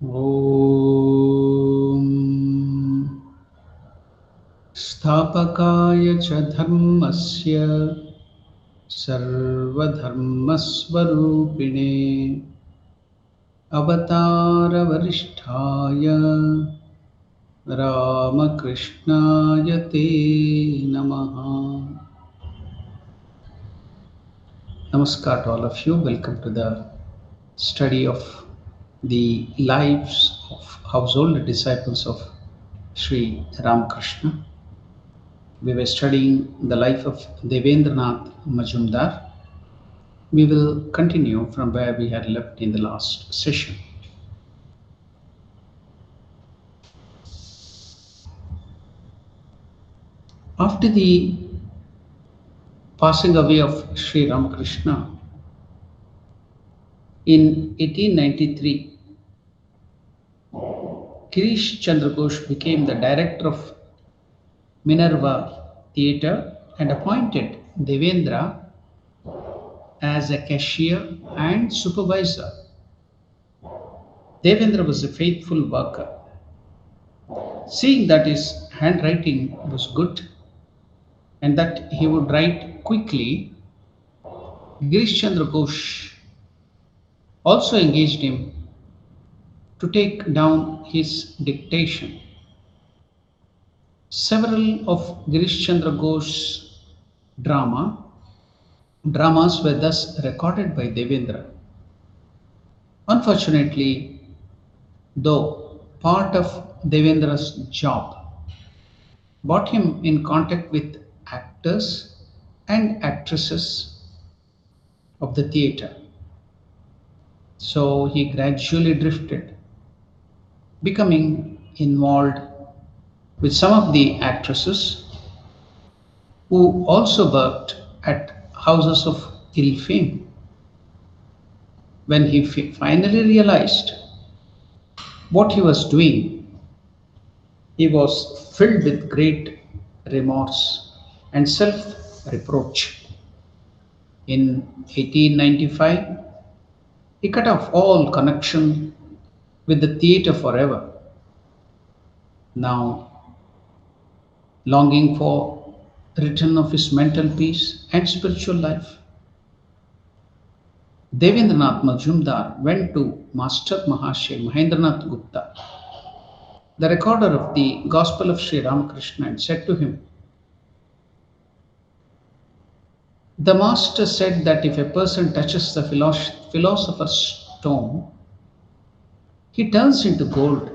ॐ स्थापकाय च धर्मस्य सर्वधर्मस्वरूपिणे अवतारवरिष्ठाय रामकृष्णाय ते नमः. Namaskar to all of you. Welcome to the study of the lives of household disciples of Sri Ramakrishna. We were studying the life of Devendranath Majumdar. We will continue from where we had left in the last session. After the passing away of Sri Ramakrishna in 1893, Girish Chandra Ghosh became the director of Minerva Theatre and appointed Devendra as a cashier and supervisor. Devendra was a faithful worker. Seeing that his handwriting was good and that he would write quickly, Girish Chandra Ghosh also engaged him to take down his dictation. Several of Girish Chandra Ghosh's dramas were thus recorded by Devendra. Unfortunately, though, part of Devendra's job brought him in contact with actors and actresses of the theatre. So he gradually drifted, becoming involved with some of the actresses who also worked at houses of ill fame. When he finally realized what he was doing, he was filled with great remorse and self reproach. In 1895, he cut off all connection with the theatre forever. Now, longing for return of his mental peace and spiritual life, Devendranath Majumdar went to Master Mahashay Mahendranath Gupta, the recorder of the Gospel of Sri Ramakrishna, and said to him, "The Master said that if a person touches the philosopher's stone, he turns into gold.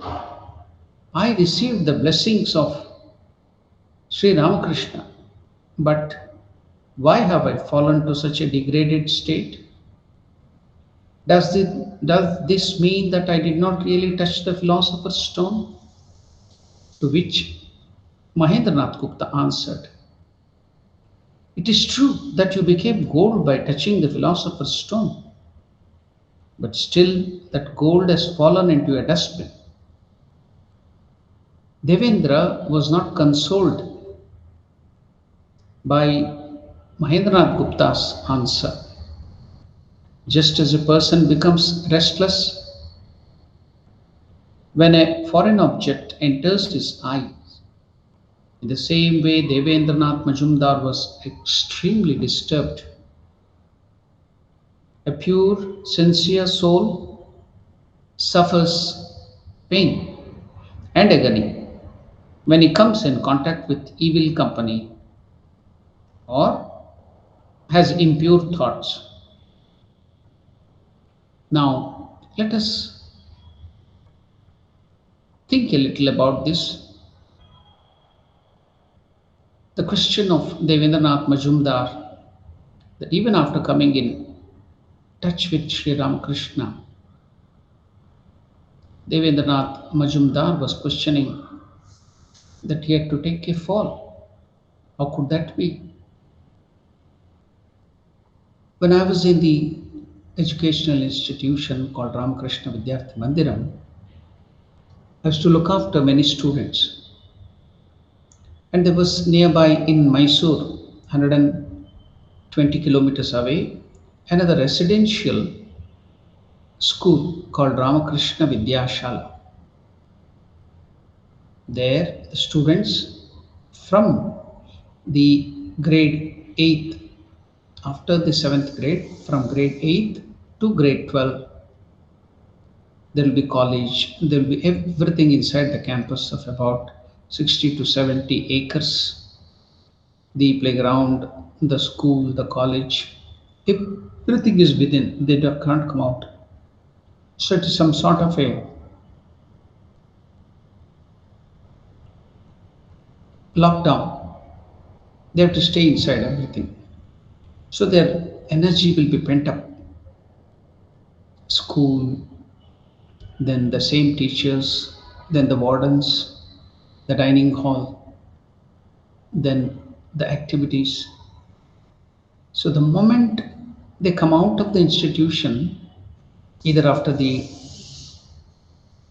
I received the blessings of Sri Ramakrishna, but why have I fallen to such a degraded state? Does this mean that I did not really touch the philosopher's stone?" To which Mahendranath Gupta answered, "It is true that you became gold by touching the philosopher's stone, but still that gold has fallen into a dustbin." Devendra was not consoled by Mahendranath Gupta's answer. Just as a person becomes restless when a foreign object enters his eyes, in the same way Devendranath Majumdar was extremely disturbed. A pure, sincere soul suffers pain and agony when he comes in contact with evil company or has impure thoughts. Now, let us think a little about this. The question of Devendranath Majumdar, that even after coming in touch with Sri Ramakrishna, Devendranath Majumdar was questioning that he had to take a fall. How could that be? When I was in the educational institution called Ramakrishna Vidyarthi Mandiram, I used to look after many students. And there was nearby in Mysore, 120 kilometers away, another residential school called Ramakrishna Vidyashala. There, the students from the grade 8th, after the 7th grade, from grade 8th to grade 12, there will be college, there will be everything inside the campus of about 60 to 70 acres. The playground, the school, the college, everything is within, they can't come out. So it is some sort of a lockdown. They have to stay inside everything. So their energy will be pent up. School, then the same teachers, then the wardens, the dining hall, then the activities. So the moment they come out of the institution, either after the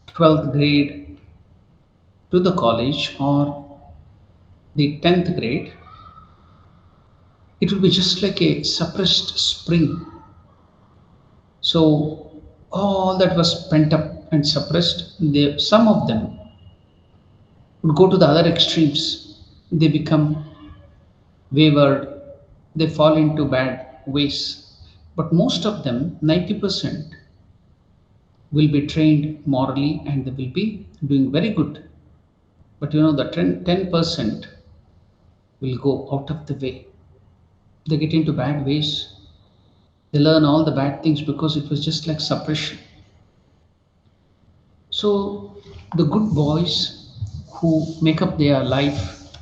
12th grade to the college or the 10th grade, it will be just like a suppressed spring. So all that was pent up and suppressed, some of them would go to the other extremes. They become wayward, they fall into bad ways. But most of them, 90%, will be trained morally and they will be doing very good. But the 10% will go out of the way. They get into bad ways. They learn all the bad things because it was just like suppression. So the good boys who make up their life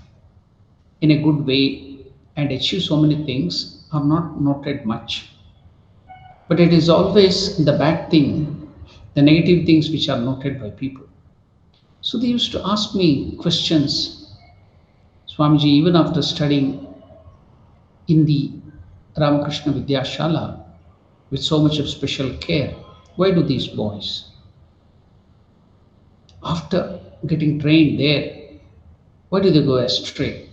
in a good way and achieve so many things are not noted much. But it is always the bad thing, the negative things which are noted by people. So they used to ask me questions, Swamiji, even after studying in the Ramakrishna Vidyashala with so much of special care, why do these boys, after getting trained there, why do they go astray?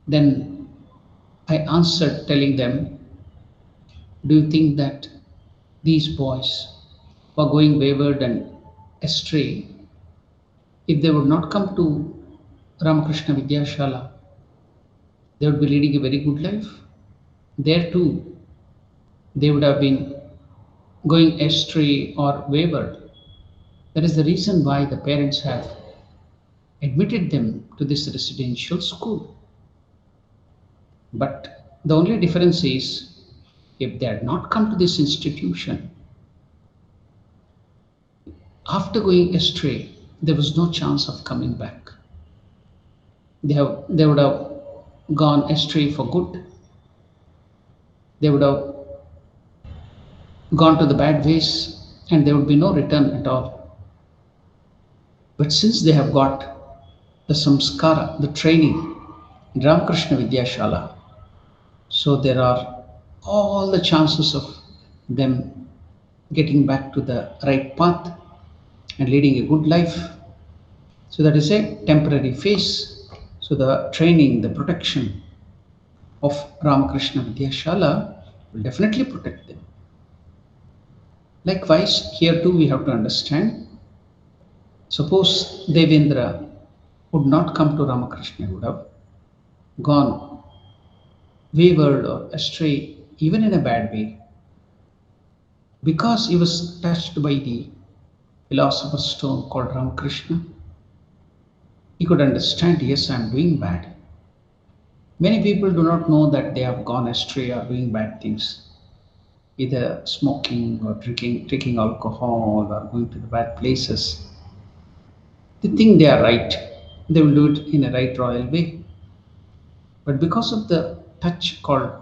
Then I answered telling them, do you think that these boys who are going wayward and astray, if they would not come to Ramakrishna Vidyashala, they would be leading a very good life? There too, they would have been going astray or wayward. That is the reason why the parents have admitted them to this residential school. But the only difference is if they had not come to this institution, after going astray, there was no chance of coming back. They would have gone astray for good. They would have gone to the bad ways and there would be no return at all. But since they have got the samskara, the training in Ramakrishna Vidyashala, so there are all the chances of them getting back to the right path and leading a good life. So that is a temporary phase. So the training, the protection of Ramakrishna Vidyashala will definitely protect them. Likewise, here too we have to understand, suppose Devendra would not come to Ramakrishna, would have gone wayward or astray, even in a bad way, because he was touched by the philosopher's stone called Ramakrishna. He could understand, yes, I am doing bad. Many people do not know that they have gone astray or doing bad things, either smoking or drinking alcohol or going to the bad places. They think they are right. They will do it in a right royal way. But because of the touch called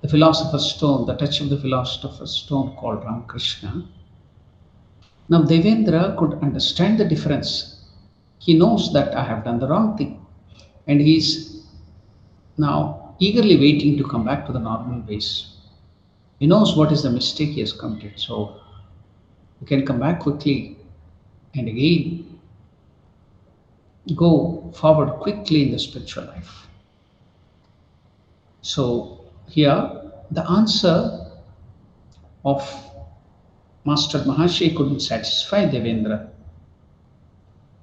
the philosopher's stone, the touch of the philosopher's stone called Ramakrishna, now Devendra could understand the difference. He knows that I have done the wrong thing. And he is now eagerly waiting to come back to the normal ways. He knows what is the mistake he has committed. So he can come back quickly and again go forward quickly in the spiritual life. So here the answer of Master Mahashi couldn't satisfy Devendra.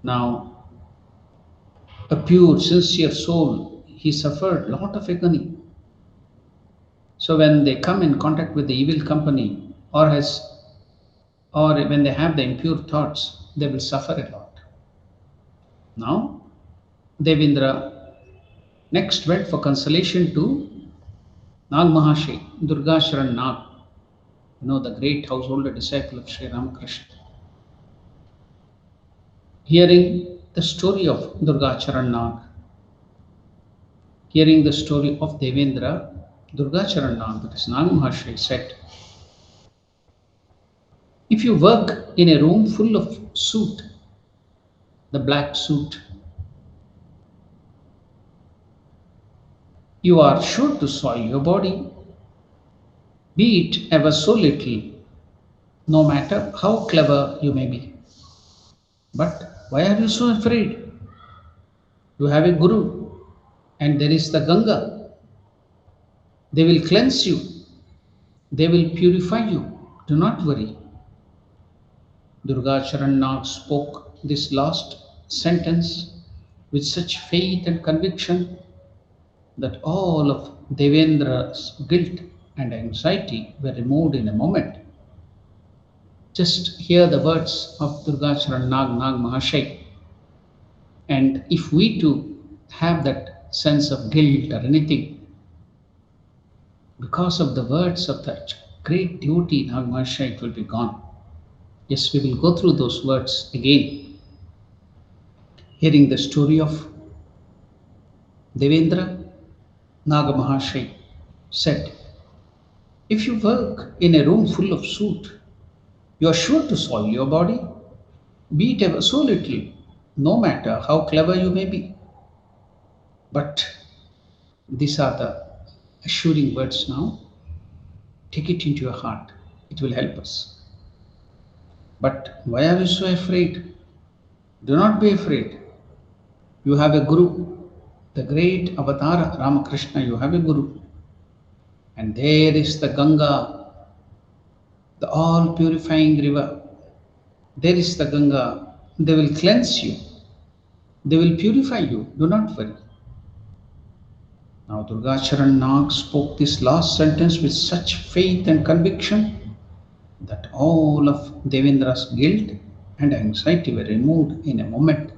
Now, a pure, sincere soul, he suffered a lot of agony. So when they come in contact with the evil company, or when they have the impure thoughts, they will suffer a lot. Now, Devendra next went for consolation to Nag Mahashi, Durgasharan Nag, the great householder disciple of Sri Ramakrishna. Hearing the story of Durgacharan Nag, hearing the story of Devendra, Durgacharan Nag, that is Nag Mahashi, said, if you work in a room full of soot, the black soot, you are sure to soil your body, be it ever so little, no matter how clever you may be. But why are you so afraid? You have a Guru, and there is the Ganga. They will cleanse you, they will purify you. Do not worry. Durgacharan Nag spoke this last sentence with such faith and conviction that all of Devendra's guilt and anxiety were removed in a moment. Just hear the words of Durgacharan Nag Mahashai, and if we too have that sense of guilt or anything, because of the words of that great devotee Nag Mahashai, it will be gone. Yes, we will go through those words again. Hearing the story of Devendra, Naga Mahashai said, if you work in a room full of soot, you are sure to soil your body, be it ever so little, no matter how clever you may be. But these are the assuring words now. Take it into your heart, it will help us. But why are you so afraid? Do not be afraid. You have a Guru, the great Avatara Ramakrishna, you have a Guru. And there is the Ganga, the all purifying river. There is the Ganga. They will cleanse you, they will purify you. Do not worry. Now, Durgacharan Nag spoke this last sentence with such faith and conviction that all of Devendra's guilt and anxiety were removed in a moment.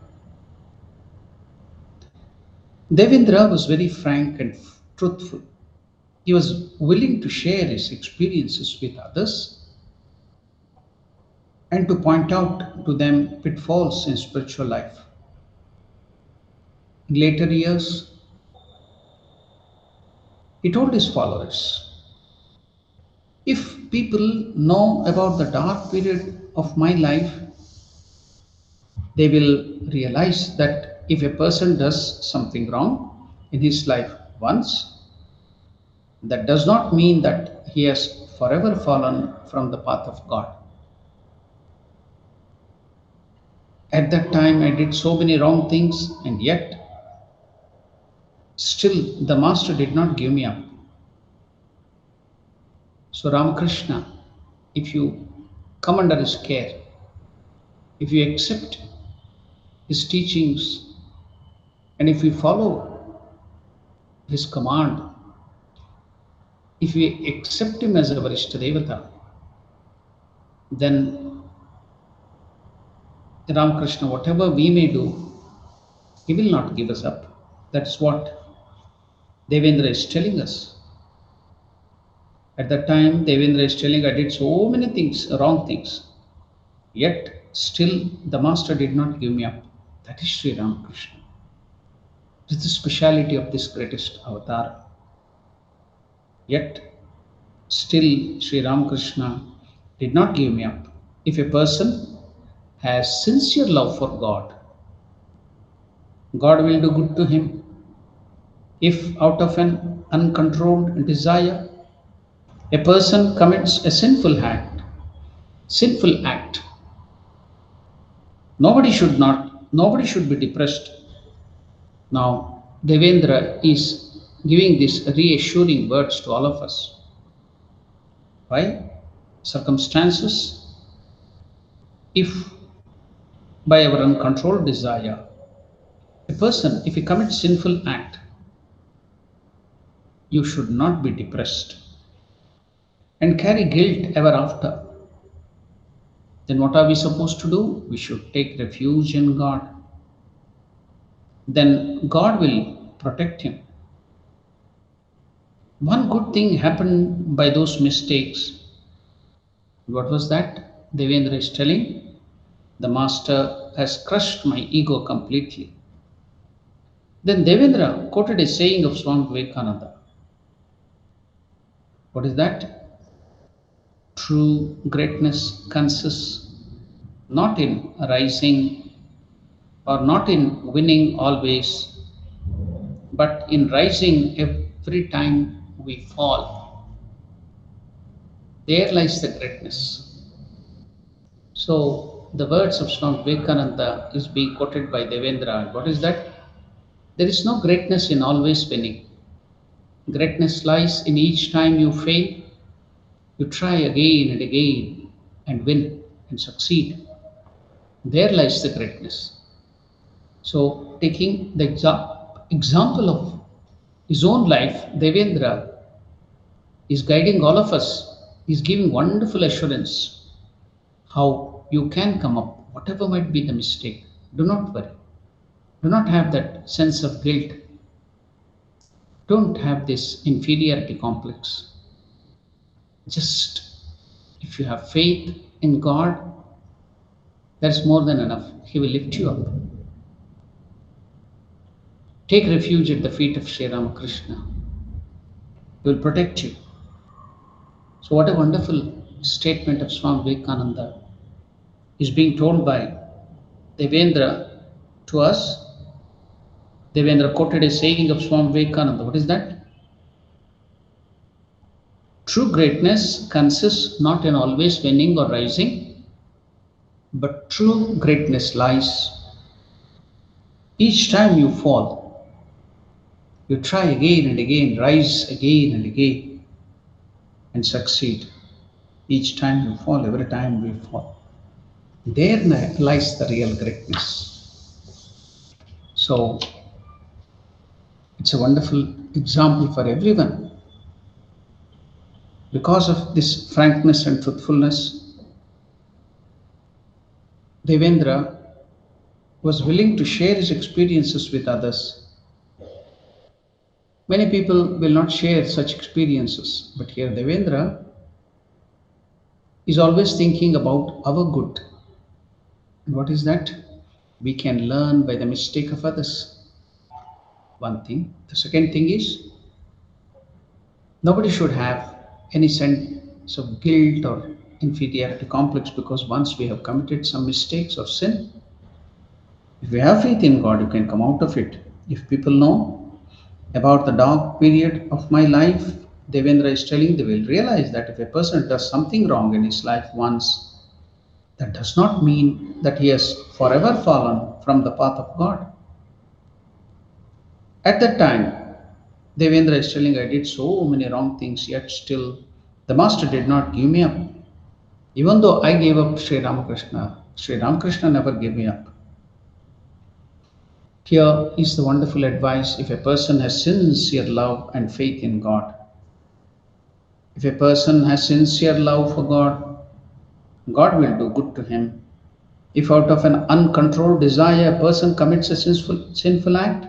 Devendra was very frank and truthful. He was willing to share his experiences with others and to point out to them pitfalls in spiritual life. In later years, he told his followers, if people know about the dark period of my life, they will realize that if a person does something wrong in his life once, that does not mean that he has forever fallen from the path of God. At that time, I did so many wrong things, and yet, still, the Master did not give me up. So, Ramakrishna, if you come under his care, if you accept his teachings, and if you follow his command, if we accept him as our Ishtadevata, then Ramakrishna, whatever we may do, he will not give us up. That's what Devendra is telling us. At that time, Devendra is telling, I did so many things, wrong things. Yet, still, the Master did not give me up. That is Sri Ramakrishna. This is the speciality of this greatest avatar. Yet, still, Sri Ramakrishna did not give me up. If a person has sincere love for God, God will do good to him. If out of an uncontrolled desire, a person commits a sinful act, nobody should be depressed. Now, Devendra is giving these reassuring words to all of us. Why? circumstances, if by our uncontrolled desire, a person, if he commits sinful act, you should not be depressed and carry guilt ever after. Then what are we supposed to do? We should take refuge in God. Then God will protect him. One good thing happened by those mistakes. What was that? Devendra is telling, the master has crushed my ego completely. Then Devendra quoted a saying of Swami Vivekananda. What is that? True greatness consists not in rising or not in winning always, but in rising every time we fall. There lies the greatness. So the words of Swami Vivekananda is being quoted by Devendra. What is that? There is no greatness in always winning. Greatness lies in each time you fail, you try again and again and win and succeed. There lies the greatness. So, taking the example of his own life, Devendra is guiding all of us, is giving wonderful assurance how you can come up, whatever might be the mistake. Do not worry. Do not have that sense of guilt. Don't have this inferiority complex. Just if you have faith in God, that's more than enough. He will lift you up. Take refuge at the feet of Sri Ramakrishna. He will protect you. So, what a wonderful statement of Swami Vivekananda is being told by Devendra to us. Devendra quoted a saying of Swami Vivekananda. What is that? True greatness consists not in always winning or rising, but true greatness lies each time you fall. You try again and again, rise again and again, and succeed. Each time you fall, every time we fall. There lies the real greatness. So it's a wonderful example for everyone. Because of this frankness and truthfulness, Devendra was willing to share his experiences with others. Many people will not share such experiences, but here Devendra is always thinking about our good. And what is that? We can learn by the mistake of others. One thing. The second thing is, nobody should have any sense of guilt or inferiority complex because once we have committed some mistakes or sin, if we have faith in God, you can come out of it. If people know about the dark period of my life, Devendra is telling, they will realize that if a person does something wrong in his life once, that does not mean that he has forever fallen from the path of God. At that time, Devendra is telling, I did so many wrong things, yet still the Master did not give me up. Even though I gave up Sri Ramakrishna never gave me up. Here is the wonderful advice if a person has sincere love and faith in God. If a person has sincere love for God, God will do good to him. If out of an uncontrolled desire a person commits a sinful act,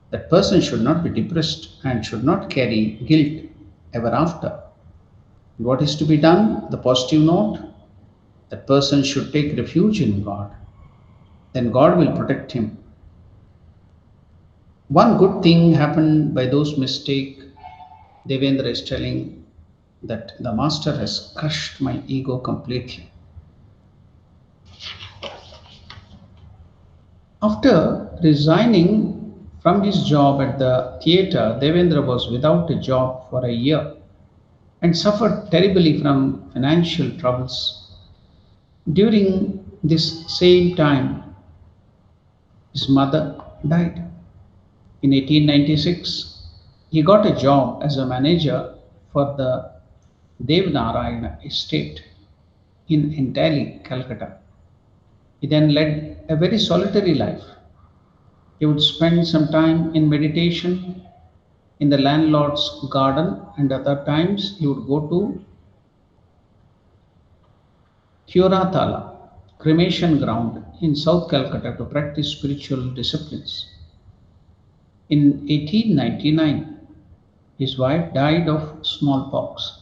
that person should not be depressed and should not carry guilt ever after. What is to be done? The positive note, that person should take refuge in God. Then God will protect him. One good thing happened by those mistakes. Devendra is telling that the master has crushed my ego completely. After resigning from his job at the theatre, Devendra was without a job for a year and suffered terribly from financial troubles. During this same time, his mother died. In 1896, he got a job as a manager for the Devanarayana estate in entirely Calcutta. He then led a very solitary life. He would spend some time in meditation in the landlord's garden, and other times he would go to Kyoratala, cremation ground in South Calcutta to practice spiritual disciplines. In 1899, his wife died of smallpox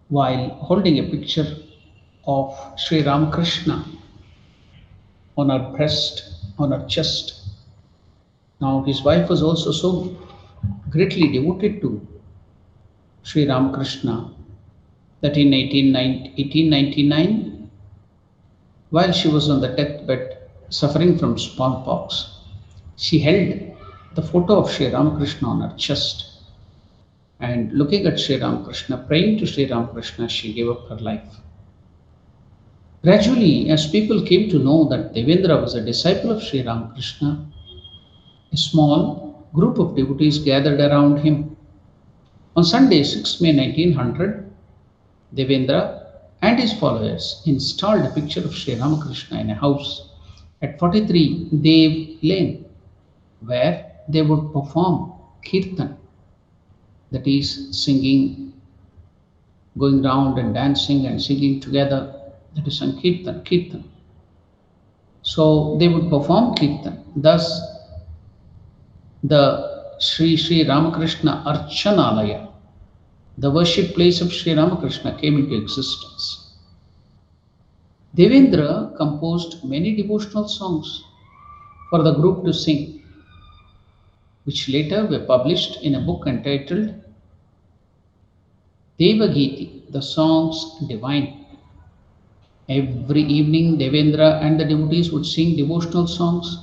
while holding a picture of Sri Ramakrishna on her breast, on her chest. Now, his wife was also so greatly devoted to Sri Ramakrishna that in 1899, while she was on the deathbed suffering from smallpox, she held the photo of Sri Ramakrishna on her chest, and looking at Sri Ramakrishna, praying to Sri Ramakrishna, she gave up her life. Gradually, as people came to know that Devendra was a disciple of Sri Ramakrishna, a small group of devotees gathered around him. On Sunday, 6 May 1900, Devendra and his followers installed a picture of Sri Ramakrishna in a house at 43 Dev Lane, where they would perform kirtan, that is, singing, going round and dancing and singing together, that is Sankirtan. So they would perform kirtan. Thus, the Sri Ramakrishna Archanalaya, the worship place of Sri Ramakrishna, came into existence. Devendra composed many devotional songs for the group to sing, which later were published in a book entitled Devagiti, the Songs Divine. Every evening, Devendra and the devotees would sing devotional songs,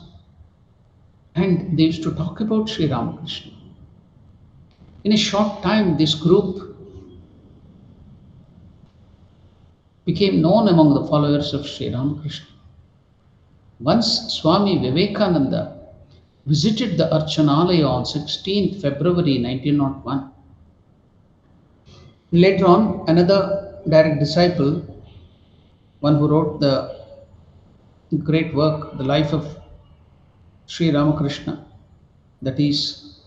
and they used to talk about Sri Ramakrishna. In a short time, this group became known among the followers of Sri Ramakrishna. Once Swami Vivekananda visited the Archanalaya on 16th February 1901. Later on, another direct disciple, one who wrote the great work, The Life of Sri Ramakrishna, that is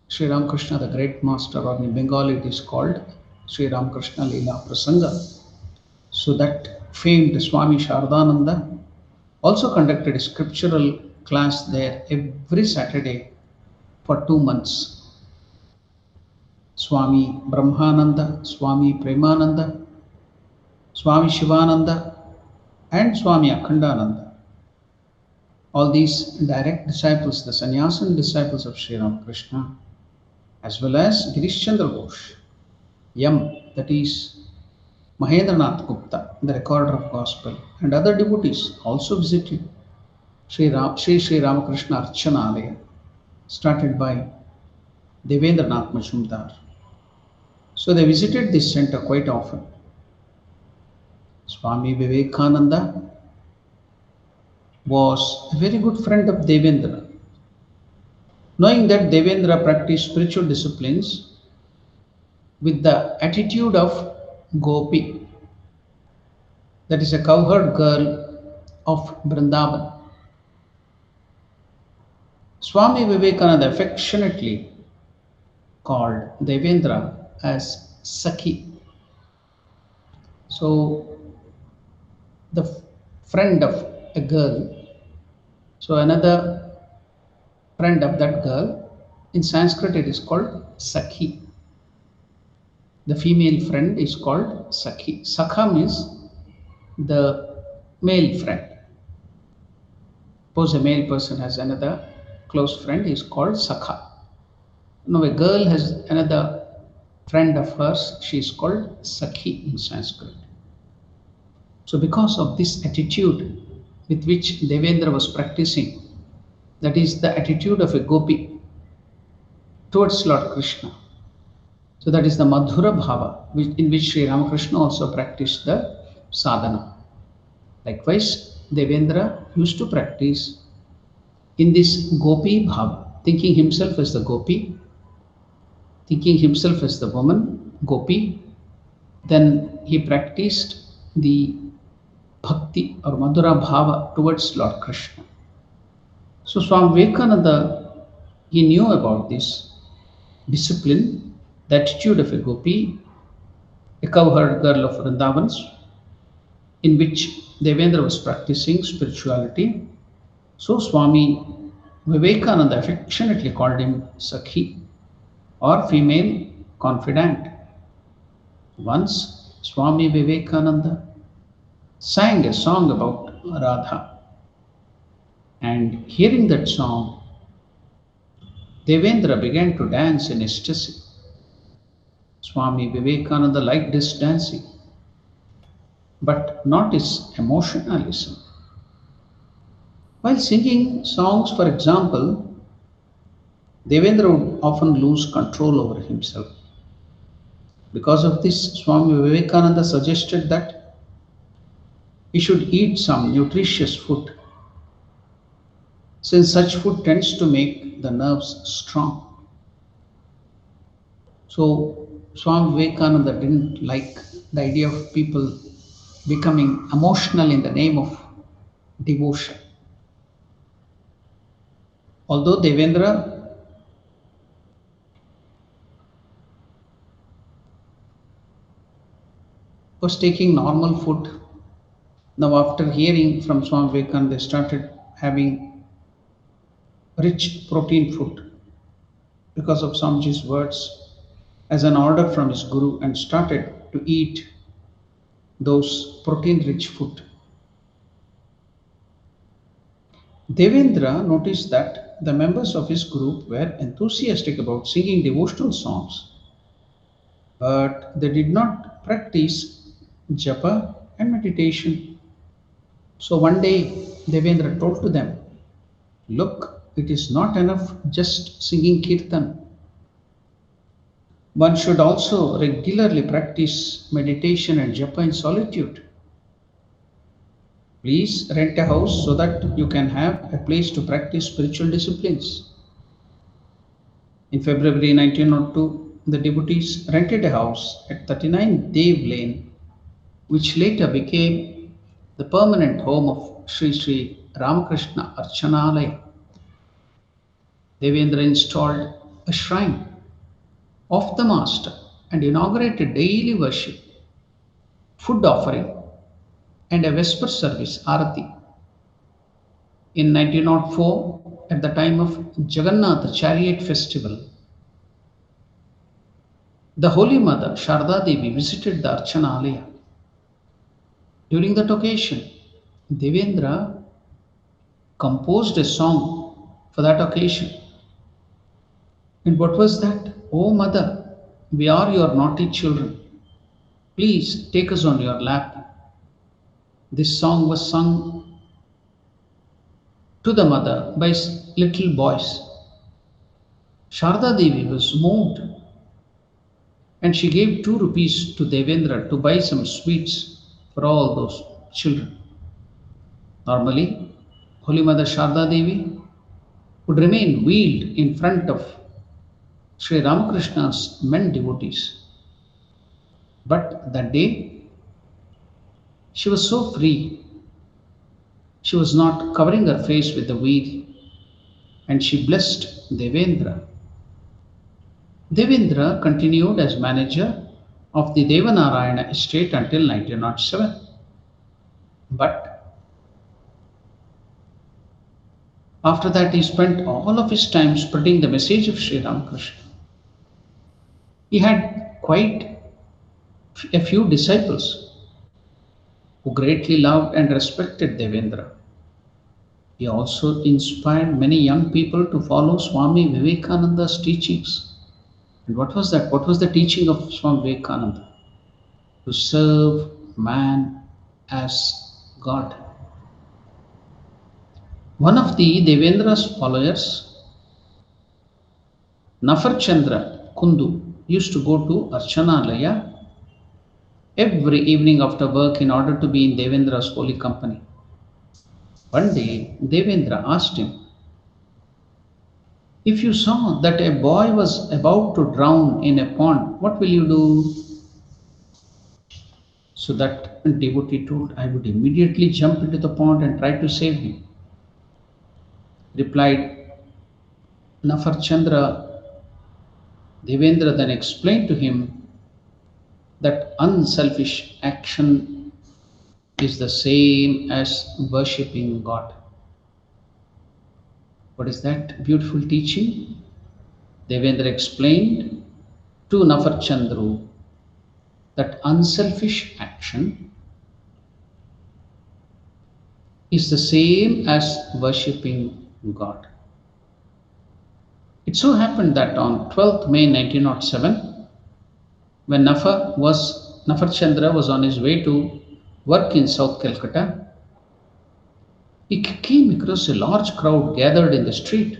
Sri Ramakrishna, the Great Master, or in Bengali it is called Sri Ramakrishna Leela Prasanga. So that famed Swami Shardananda also conducted a scriptural class there every Saturday for 2 months. Swami Brahmananda, Swami Premananda, Swami Shivananda, and Swami Akhandananda. All these direct disciples, the sannyasin disciples of Sri Ramakrishna, as well as Girish Chandra Ghosh, Yam, that is Mahendranath Gupta, the recorder of gospel, and other devotees also visited Sri Ramakrishna Archanalaya, started by Devendranath Majumdar. So they visited this center quite often. Swami Vivekananda was a very good friend of Devendra. Knowing that Devendra practiced spiritual disciplines with the attitude of Gopi, that is a cowherd girl of Vrindavan, Swami Vivekananda affectionately called Devendra as Sakhi. So, the friend of a girl, so another friend of that girl, in Sanskrit it is called Sakhi. The female friend is called Sakhi. Sakha means the male friend. Suppose a male person has another close friend, is called Sakha. Now a girl has another friend of hers, she is called Sakhi in Sanskrit. So because of this attitude with which Devendra was practicing, that is the attitude of a gopi towards Lord Krishna. So that is the Madhura Bhava, in which Sri Ramakrishna also practiced the sadhana. Likewise, Devendra used to practice in this Gopi Bhava, thinking himself as the Gopi, thinking himself as the woman, Gopi. Then he practiced the bhakti or Madhura Bhava towards Lord Krishna. So Swami Vivekananda, he knew about this discipline, the attitude of a gopi, a cowherd girl of Vrindavans, in which Devendra was practicing spirituality. So Swami Vivekananda affectionately called him Sakhi or female confidant. Once Swami Vivekananda sang a song about Radha, and hearing that song, Devendra began to dance in ecstasy. Swami Vivekananda liked his dancing, but not his emotionalism. While singing songs, for example, Devendra would often lose control over himself. Because of this, Swami Vivekananda suggested that he should eat some nutritious food, since such food tends to make the nerves strong. So, Swami Vivekananda didn't like the idea of people becoming emotional in the name of devotion. Although Devendra was taking normal food, now after hearing from Swami Vivekananda, they started having rich protein food because of Swamiji's words as an order from his guru, and started to eat those protein rich food. Devendra noticed that the members of his group were enthusiastic about singing devotional songs, but they did not practice japa and meditation. So one day Devendra told to them, look, it is not enough just singing kirtan. One should also regularly practice meditation and japa in solitude. Please rent a house so that you can have a place to practice spiritual disciplines. In February 1902, the devotees rented a house at 39 Dev Lane, which later became the permanent home of Sri Sri Ramakrishna Archanalaya. Devendra installed a shrine of the Master and inaugurated daily worship, food offering, and a Vesper service, Arati. In 1904, at the time of Jagannath Chariot Festival, the Holy Mother Sharda Devi visited the Archanalaya. During that occasion, Devendra composed a song for that occasion. And what was that? Oh Mother, we are your naughty children. Please take us on your lap. This song was sung to the mother by little boys. Sharda Devi was moved, and she gave 2 rupees to Devendra to buy some sweets for all those children. Normally, Holy Mother Sharda Devi would remain wheeled in front of Sri Ramakrishna's men devotees. But that day, she was so free, she was not covering her face with the veil, and she blessed Devendra. Devendra continued as manager of the Devanarayana estate until 1907. But after that, he spent all of his time spreading the message of Sri Ramakrishna. He had quite a few disciples who greatly loved and respected Devendra. He also inspired many young people to follow Swami Vivekananda's teachings. And what was that? What was the teaching of Swami Vivekananda? To serve man as God. One of the Devendra's followers, Nafar Chandra Kundu, used to go to Archanalaya every evening after work in order to be in Devendra's holy company. One day, Devendra asked him If you saw that a boy was about to drown in a pond, what will you do? So that devotee told, I would immediately jump into the pond and try to save him. Replied Nafar Chandra. Devendra then explained to him that unselfish action is the same as worshipping God. What is that beautiful teaching? Devendra explained to Nafar Chandru that unselfish action is the same as worshipping God. It so happened that on 12th May 1907, when Nafar Chandra was on his way to work in South Calcutta, he came across a large crowd gathered in the street.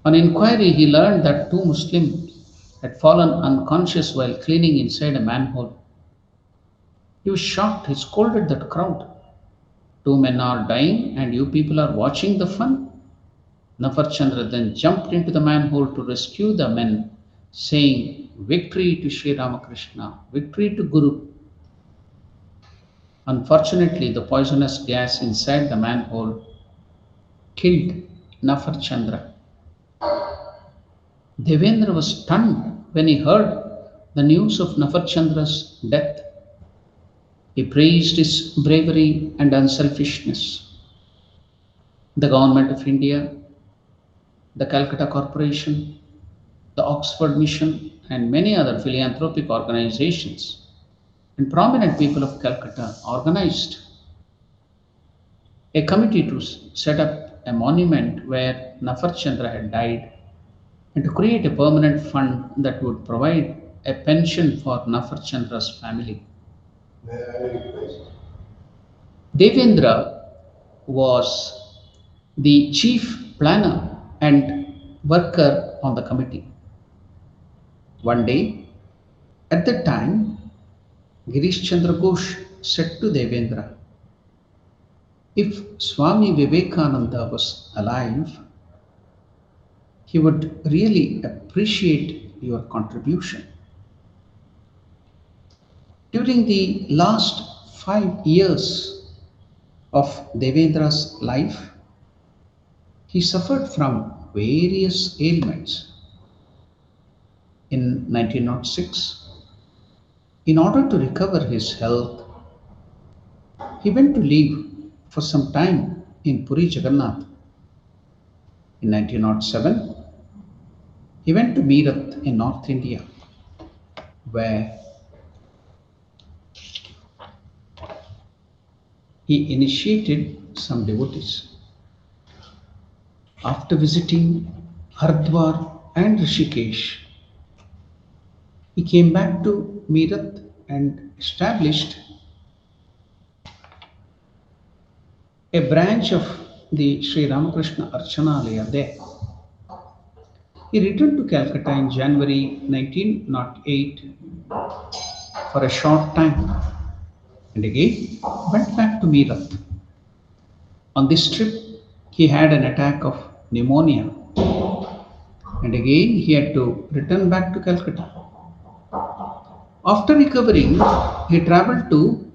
On inquiry, he learned that two Muslims had fallen unconscious while cleaning inside a manhole. He was shocked. He scolded that crowd. Two men are dying and you people are watching the fun? Nafar Chandra then jumped into the manhole to rescue the men, saying, Victory to Sri Ramakrishna, victory to Guru. Unfortunately, the poisonous gas inside the manhole killed Nafar Chandra. Devendra was stunned when he heard the news of Nafar Chandra's death. He praised his bravery and unselfishness. The government of India, the Calcutta Corporation, the Oxford Mission, and many other philanthropic organizations and prominent people of Calcutta organized a committee to set up a monument where Nafar Chandra had died and to create a permanent fund that would provide a pension for Nafar Chandra's family. Devendra was the chief planner and worker on the committee. One day, at that time, Girish Chandra Ghosh said to Devendra, if Swami Vivekananda was alive, he would really appreciate your contribution. During the last 5 years of Devendra's life, he suffered from various ailments. In 1906, in order to recover his health, he went to live for some time in Puri Jagannath. In 1907, he went to Meerut in North India, where he initiated some devotees. After visiting Hardwar and Rishikesh, he came back to Meerut and established a branch of the Sri Ramakrishna Archanalaya there. He returned to Calcutta in January 1908 for a short time and again went back to Meerut. On this trip, he had an attack of pneumonia and again he had to return back to Calcutta. After recovering, he traveled to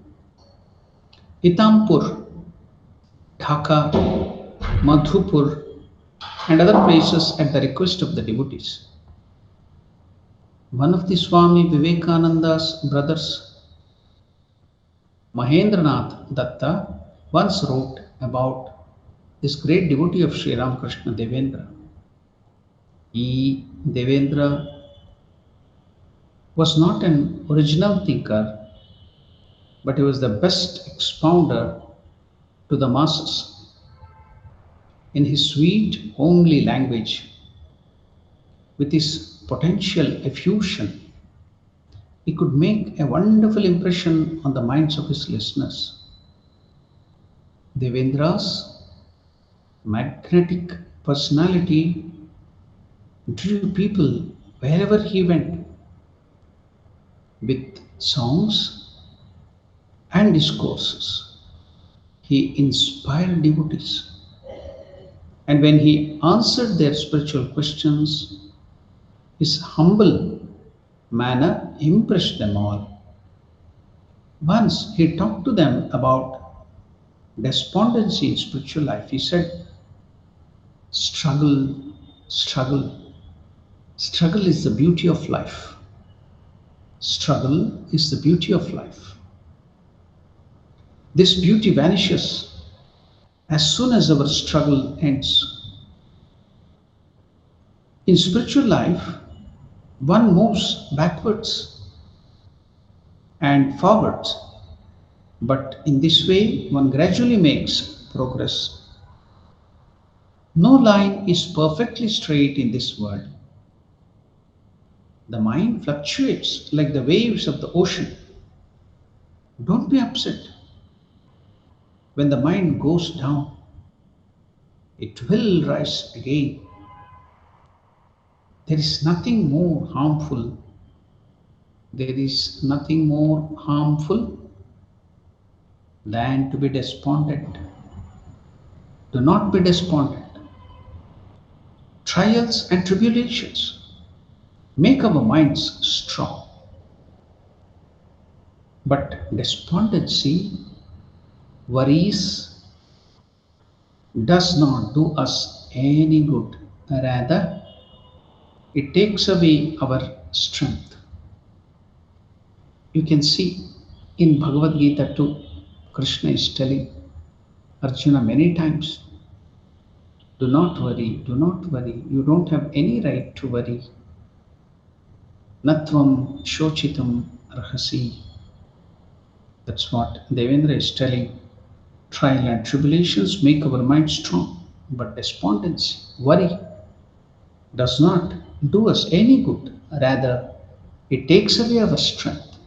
Itampur, Dhaka, Madhupur, and other places at the request of the devotees. One of the Swami Vivekananda's brothers, Mahendranath Datta, once wrote about this great devotee of Sri Ramakrishna Devendra. Devendra was not an original thinker, but he was the best expounder to the masses. In his sweet, homely language, with his potential effusion, he could make a wonderful impression on the minds of his listeners. Devendra's magnetic personality drew people wherever he went with songs and discourses. He inspired devotees And when he answered their spiritual questions, his humble manner impressed them all. Once he talked to them about despondency in spiritual life. He said, struggle, struggle, struggle is the beauty of life. Struggle is the beauty of life. This beauty vanishes as soon as our struggle ends. In spiritual life, one moves backwards and forwards, but in this way, one gradually makes progress. No line is perfectly straight in this world. The mind fluctuates like the waves of the ocean. Don't be upset. When the mind goes down, it will rise again. There is nothing more harmful. There is nothing more harmful than to be despondent. Do not be despondent. Trials and tribulations make our minds strong. But despondency, worries, does not do us any good. Rather, it takes away our strength. You can see in Bhagavad Gita too, Krishna is telling Arjuna many times, do not worry, do not worry. You don't have any right to worry. Natvam shochitam arhasi. That's what Devendra is telling. Trial and tribulations make our mind strong, but despondency, worry, does not do us any good. Rather, it takes away our strength.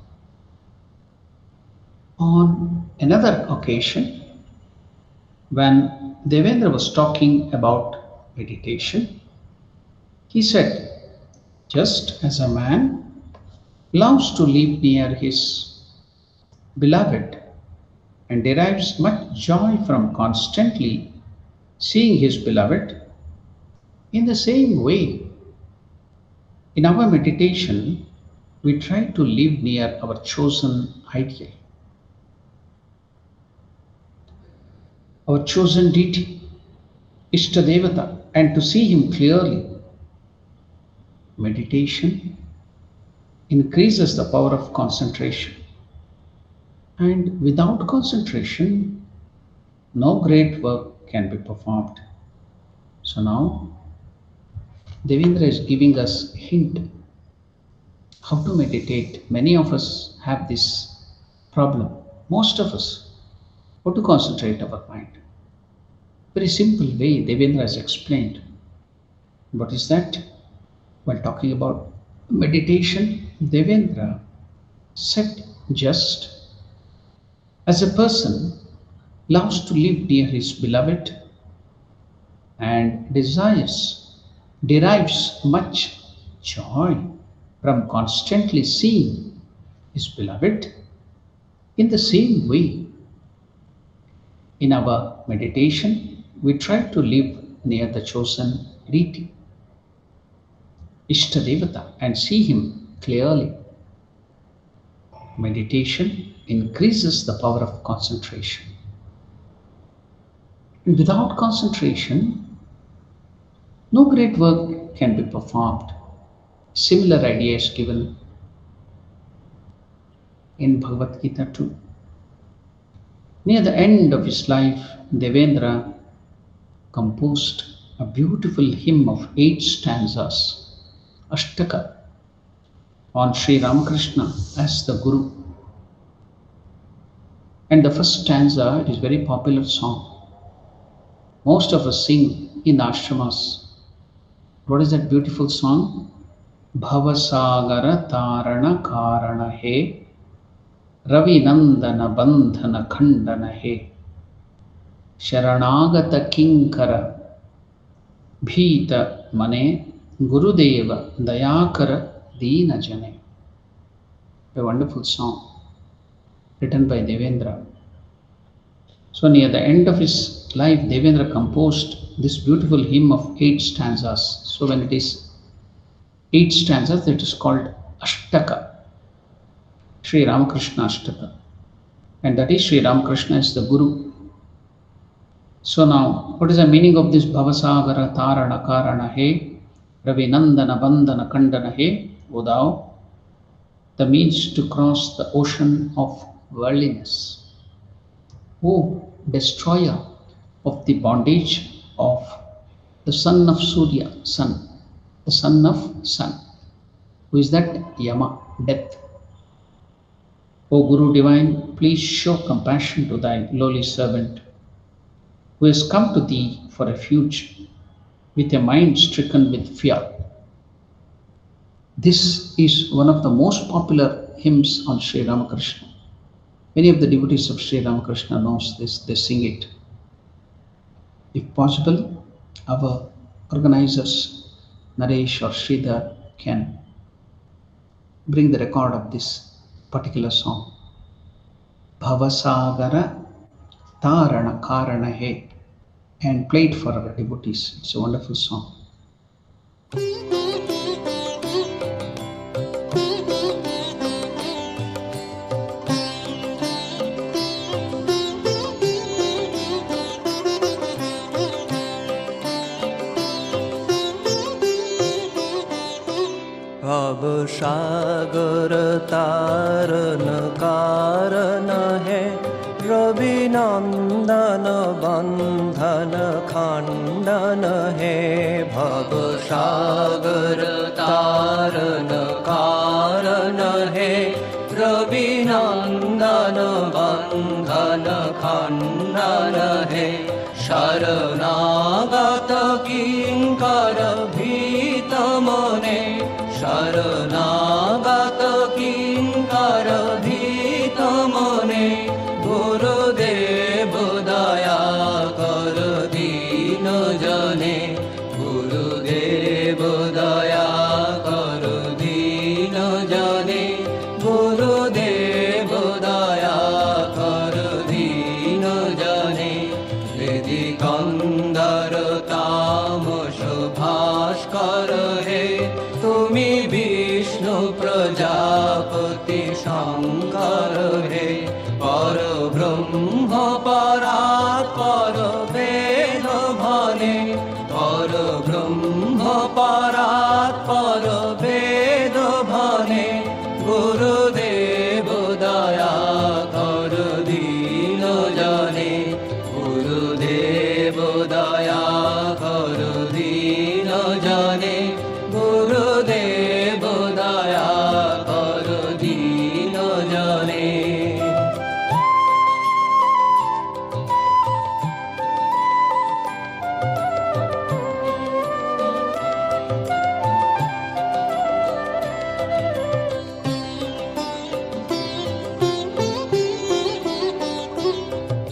On another occasion, when Devendra was talking about meditation, he said, just as a man loves to live near his beloved and derives much joy from constantly seeing his beloved, in the same way, in our meditation, we try to live near our chosen ideal, our chosen deity, Ishtadevata, and to see him clearly. Meditation increases the power of concentration. And without concentration, no great work can be performed. So now, Devendra is giving us a hint how to meditate. Many of us have this problem. Most of us, how to concentrate our mind. Very simple way Devendra has explained. What is that? While talking about meditation, Devendra said just as a person loves to live near his beloved and derives much joy from constantly seeing his beloved, in the same way, in our meditation, we try to live near the chosen deity, Ishtadevata, and see him clearly. Meditation increases the power of concentration. And without concentration, no great work can be performed. Similar idea is given in Bhagavad Gita too. Near the end of his life, Devendra composed a beautiful hymn of 8 stanzas, Ashtaka, on Sri Ramakrishna as the Guru. And the first stanza is very popular song. Most of us sing in ashramas. What is that beautiful song? Bhavasagara Tarana Karana He Ravi Nandana Bandhana Khandana He Sharanagata Kinkara Bhita Mane Gurudeva Dayakara Deena Jane. A wonderful song written by Devendra. So near the end of his life, Devendra composed this beautiful hymn of 8 stanzas. So when it is 8 stanzas, it is called Ashtaka, Sri Ramakrishna Ashtaka. And that is Sri Ramakrishna is the Guru. So now, what is the meaning of this Bhavasagara Tarana Karana He, Ravi Nandana Bandana Kandana He, O thou? The means to cross the ocean of worldliness. O destroyer of the bondage of the son of Surya, sun, the son of sun. Who is that? Yama, death. O Guru Divine, please show compassion to thy lowly servant who has come to thee for refuge with a mind stricken with fear. This is one of the most popular hymns on Sri Ramakrishna. Many of the devotees of Sri Ramakrishna knows this, they sing it. If possible, our organizers, Naresh or Sridhar, can bring the record of this particular song. Bhavasagara Tarana Karana He, and play it for our devotees. It's a wonderful song. भवसागर तारन कारण है, रवि नंदन बंधन खंडन है। भवसागर तारन कारण है, रवि नंदन बंधन खंडन है। शरणागत किंकर भीत मने, शरणागत किंकर भीत मने। गुरुदेव दया कर दीन जने, गुरुदेव दया कर दीन जने, गुरुदेव दया कर दीन जने। वेदी कंदर तामस भास्कर हे, तुमी विष्णु प्रजापति शंकर हे। पर ब्रह्म परात्पर वेद भने, पर ब्रह्म परात्पर वेद भने। गुरुदेव दया कर दीन जने, गुरुदेव दया कर दीन जने, गुरुदेव दया कर दीन जने।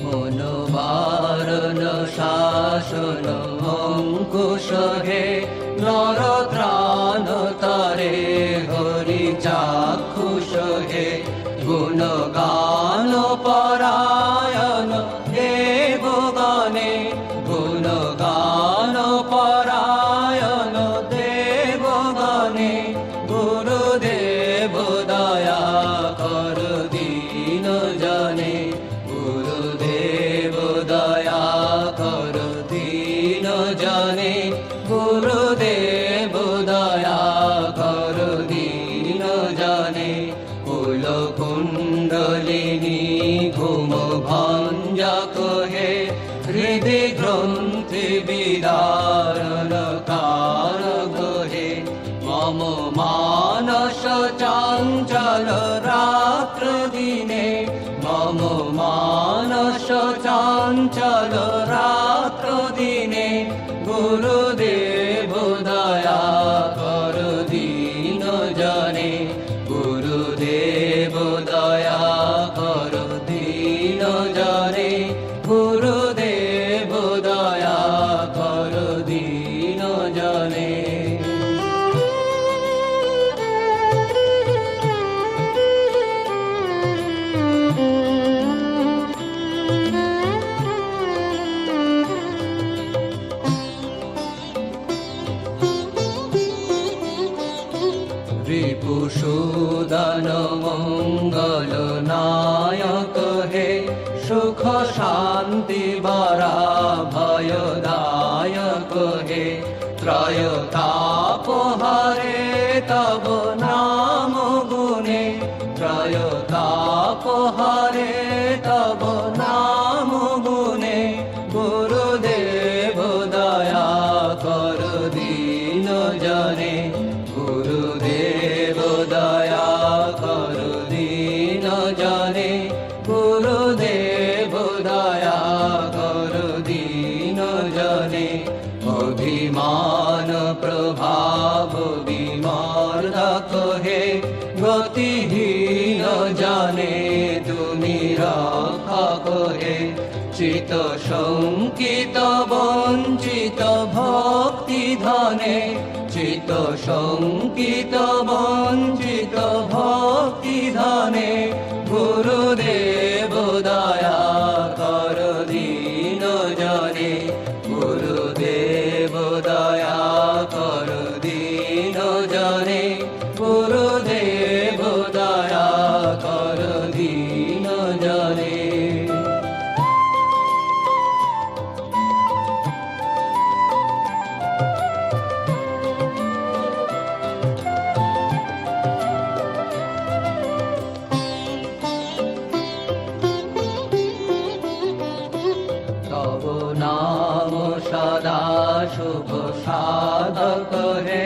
मनोवारण शासन अंकुश हे, नर त्राण तारे हरि चाक्षुष हे। गुणगान परायण देवगणे, गुणगान परायण देवगणे। गुरुदेव दया कर दीन जने, गुरुदेव दया कर दीन जने, गुरुदेव दया कर दीन जने। कुल कुंडलिनी घुम भंजक हे, हृदय ग्रंथि विदारण कारक हे। मम मानस चंचल रात्र दिने, मम मानस चंचल रात्र दिने। गुरुदेव दया कर दीन जने, गुरुदेव दया कर दीन जने, गुरुदेव दया कर दीन जने। শান্তি বরা ভয়দায়ক হে ত্রয়তাপহারে তব নাম গুণে ত্রয়তাপহারে তব নাম গুণে গুরুদেব দয়া কর দীন জনে গুরুদেব দয়া কর দীন জনে গুরুদেব দয়া কর দীন জনে অভিমান প্রভাব বিমর্দক হে গতিহীন জানে তুমি রক্ষা হে চিত শঙ্কিত বঞ্চিত ভক্তি ধনে চিত শঙ্কিত বঞ্চিত ভক্তি ধনে গুরুদেব দয়া কর দীন জনে গুরুদেব দয়া কর দীন জনে গুরুদেব দয়া কর দীন জনে তব নাম সদা শুভ সাধক হে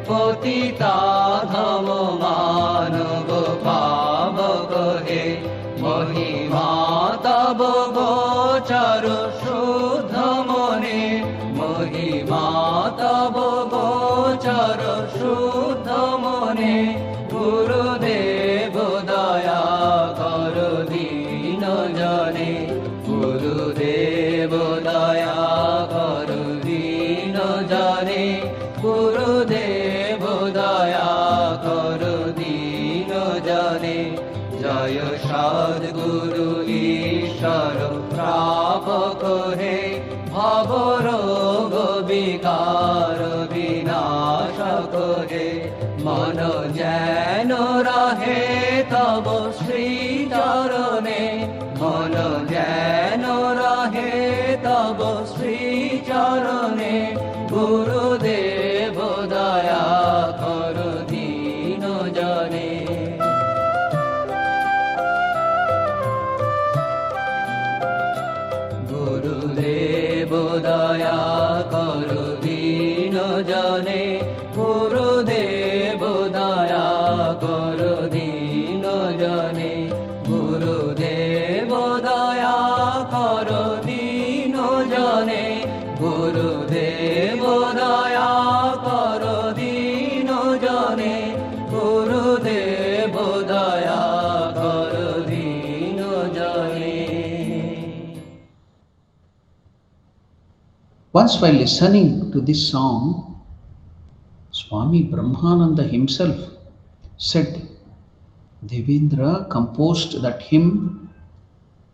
পতিতা ধম মানব পাবক হে মহিমা তব গোচর শুদ্ধ মনে মহিমা তব গোচর শুদ্ধ মনে গুরুদেব দয়া কর দীন জনে গুরুদেব দয়া কর দীন জনে গুরুদেব দয়া কর দীন জনে জয় সদ্গুরু ঈশ্বর প্রাপক হে ভব রোগ বিকার বিনাশক হে মন যেন রহে তব শ্রী চরণে মন যেন রহে তব শ্রী চরণে গুরুদেব দয়া কর দীন জনে গুরুদেব দয়া কর দীন জনে গুরুদেব দয়া কর দীন জনে গুরুদেব দয়া কর দীন জনে গুরুদেব দয়া কর দীন জনে গুরুদেব দয়া কর দীন জনে Once while listening to this song, Swami Brahmananda himself said Devendra composed that hymn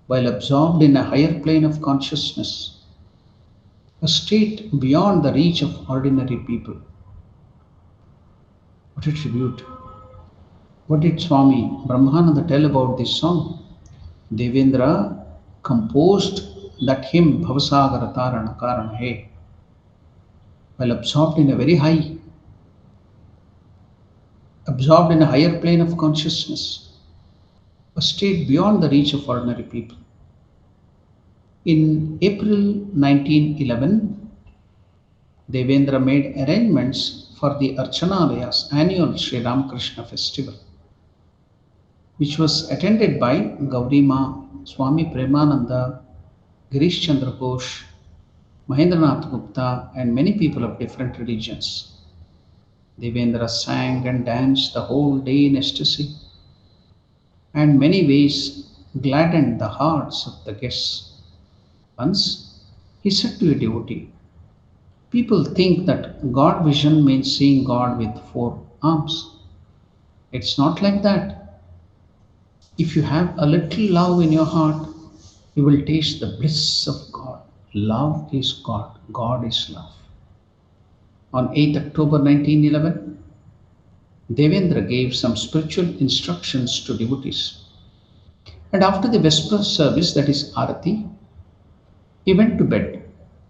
while absorbed in a higher plane of consciousness, a state beyond the reach of ordinary people. What a tribute. What did Swami Brahmananda tell about this song? Devendra composed that hymn Bhavasagara Tarana Karana He while absorbed in a higher plane of consciousness, a state beyond the reach of ordinary people. In April 1911, Devendra made arrangements for the Archanalaya's annual Sri Ramakrishna festival, which was attended by Gaurima, Swami Premananda, Girish Chandra Ghosh, Mahendranath Gupta, and many people of different religions. Devendra sang and danced the whole day in ecstasy, and many ways gladdened the hearts of the guests. Once he said to a devotee, "People think that God vision means seeing God with 4 arms. It's not like that. If you have a little love in your heart, you will taste the bliss of God. Love is God. God is love." On 8th October 1911, Devendra gave some spiritual instructions to devotees. And after the Vesper service, that is Arati, He went to bed.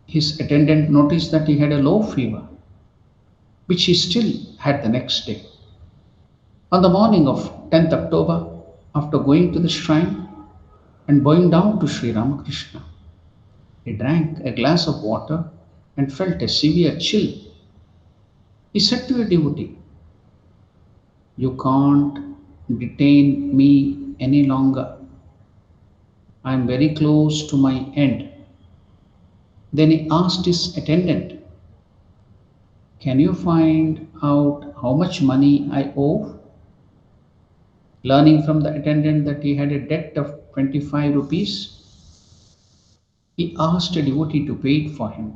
His attendant noticed that he had a low fever, which he still had the next day. On the morning of 10th October, after going to the shrine and bowing down to Sri Ramakrishna, he drank a glass of water and felt a severe chill. He said to a devotee, "You can't detain me any longer. I am very close to my end." Then he asked his attendant, "Can you find out how much money I owe?" Learning from the attendant that he had a debt of 25 rupees, he asked a devotee to pay it for him.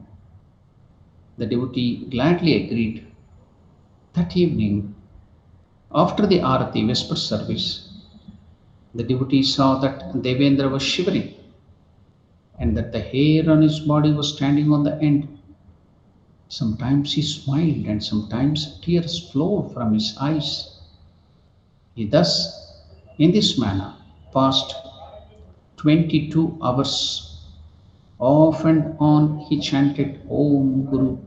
The devotee gladly agreed. That evening, after the Arati Vesper service, the devotee saw that Devendra was shivering and that the hair on his body was standing on the end. Sometimes he smiled and sometimes tears flowed from his eyes. He thus, in this manner, passed 22 hours. Off and on he chanted Om Guru,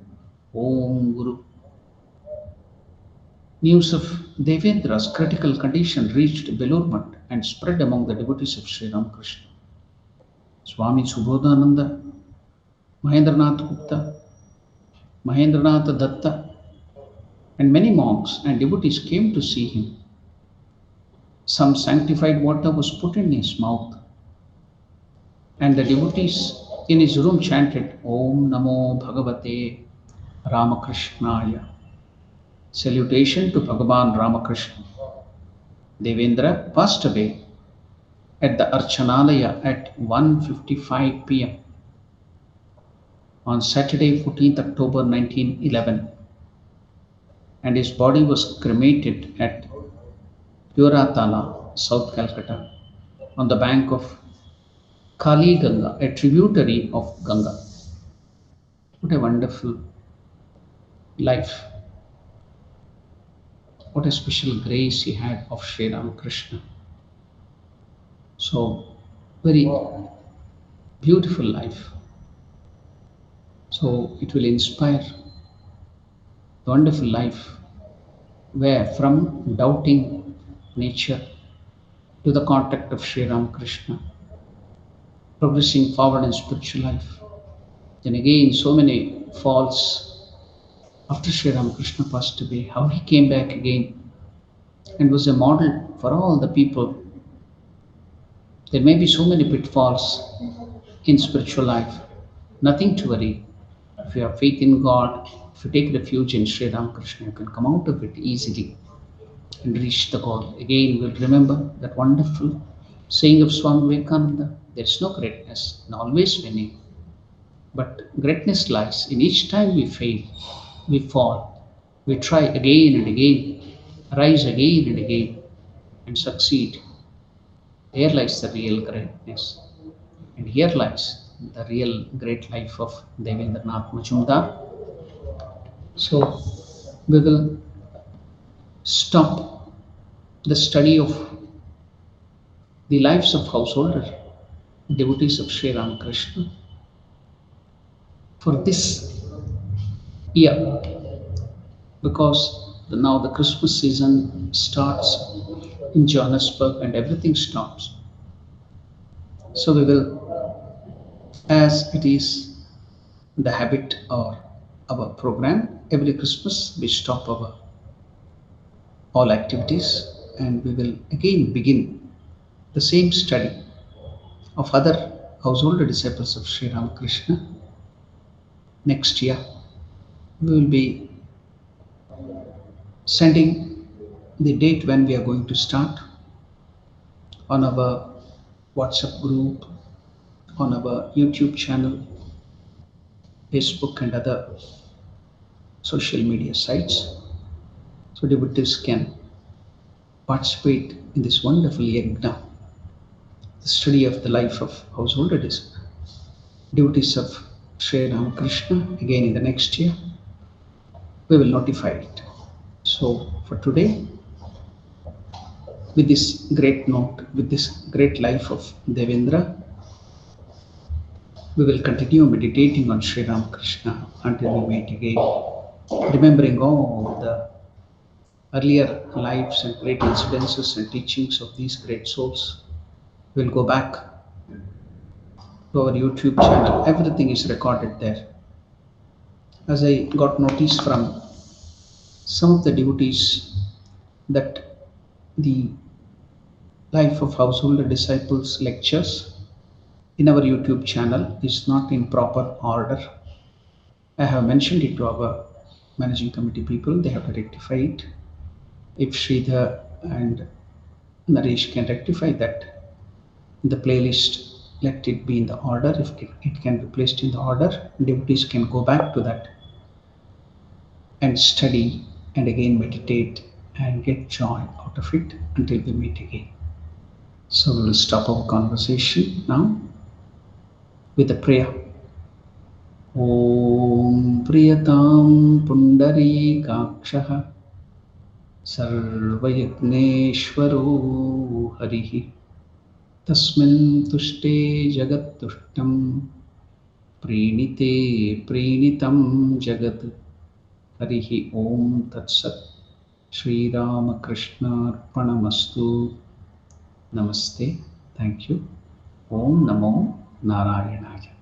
Om Guru. News of Devendra's critical condition reached Belur and spread among the devotees of Sri Ramakrishna. Swami Subodhananda, Mahendranath Gupta, Mahendranath Datta, and many monks and devotees came to see him. Some sanctified water was put in his mouth, and the devotees in his room chanted Om Namo Bhagavate Ramakrishnaya. Salutation to Bhagavan Ramakrishna. Devendra passed away at the Archanalaya at 1:55 p.m. on Saturday, 14th October 1911, and his body was cremated at Puratala, South Calcutta, on the bank of Kali Ganga, a tributary of Ganga. What a wonderful life. What a special grace he had of Sri Ramakrishna. So, very beautiful life. So, it will inspire the wonderful life where from doubting nature to the contact of Sri Ramakrishna, progressing forward in spiritual life. Then again, so many falls after Sri Ramakrishna passed away, how he came back again and was a model for all the people. There may be so many pitfalls in spiritual life. Nothing to worry. If you have faith in God, if you take refuge in Sri Ramakrishna, you can come out of it easily and reach the goal. Again, we'll remember that wonderful saying of Swami Vivekananda, there is no greatness in always winning, but greatness lies in each time we fail, we fall, we try again and again, rise again and again, and succeed. There lies the real greatness. And here lies the real great life of Devendranath Majumdar. So we will stop the study of the lives of householder devotees of Sri Ramakrishna for this year, because now the Christmas season starts in Johannesburg and everything stops. So we will, as it is the habit or our program, every Christmas we stop our all activities and we will again begin the same study of other householder disciples of Sri Ramakrishna. Next year we will be sending the date when we are going to start on our WhatsApp group, on our YouTube channel, Facebook and other social media sites, so devotees can participate in this wonderful yajna, the study of the life of householder devotees of Sri Ramakrishna. Again in the next year we will notify it. So for today, with this great note, with this great life of Devendra, We will continue meditating on Sri Ramakrishna until we meet again, remembering all the earlier lives and great incidences and teachings of these great souls. We'll go back to our YouTube channel. Everything is recorded there. As I got notice from some of the devotees that the Life of Householder Disciples lectures in our YouTube channel is not in proper order. I have mentioned it to our managing committee people. They have to rectify it. If Sridhar and Naresh can rectify that, the playlist, let it be in the order. If it can be placed in the order, devotees can go back to that and study and again meditate and get joy out of it until we meet again. So we will stop our conversation now with a prayer. ॐ प्रियतां पुण्डरीकाक्षः सर्वयज्ञेश्वरो हरिः तस्मिन् तुष्टे जगत्तुष्टं प्रीणिते प्रीणितं जगत् हरिः ॐ तत्सत् श्रीरामकृष्णार्पणमस्तु नमस्ते thank you ॐ नमो नारायणाय